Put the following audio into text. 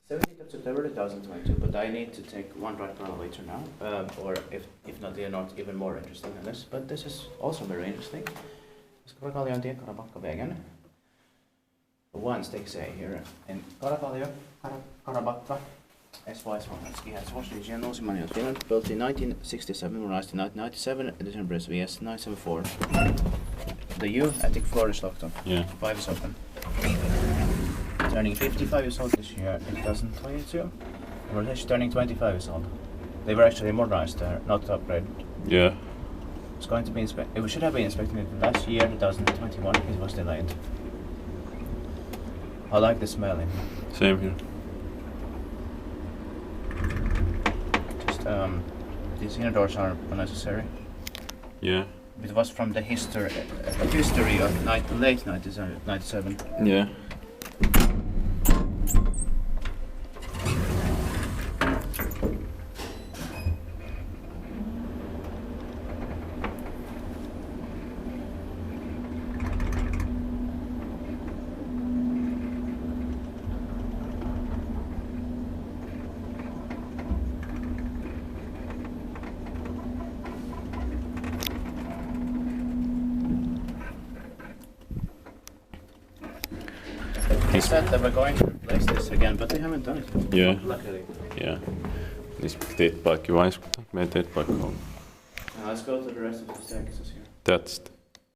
17th of September 2022, but I need to take one right now later now, or if not, they're not even more interesting than this, but this is also very interesting. It's Karakalliontie, Karabakkavägen. One stick say here in Karakallio, Karabakka, Espoo, Espoo region, also modernized Finland, built in 1967, modernized in 1997, edition Brits VS 974. The U attic floor is locked on. Yeah. 5 is open. Turning 55 years old this year in 2022. Rotation turning 25 years old. They were actually modernized there, not upgraded. Yeah. It's going to be inspected. We should have been inspecting it last year, 2021. It was delayed. I like the smell in here. Same here. Just these inner doors are unnecessary. Yeah. It was from the history of late 97. Yeah. They said they were going to replace this again, but they haven't done it. Yeah. Luckily. Yeah. Niissä teet paikki vain, kun meidän teet paikka on. Now let's go to the rest of the staircases here. That's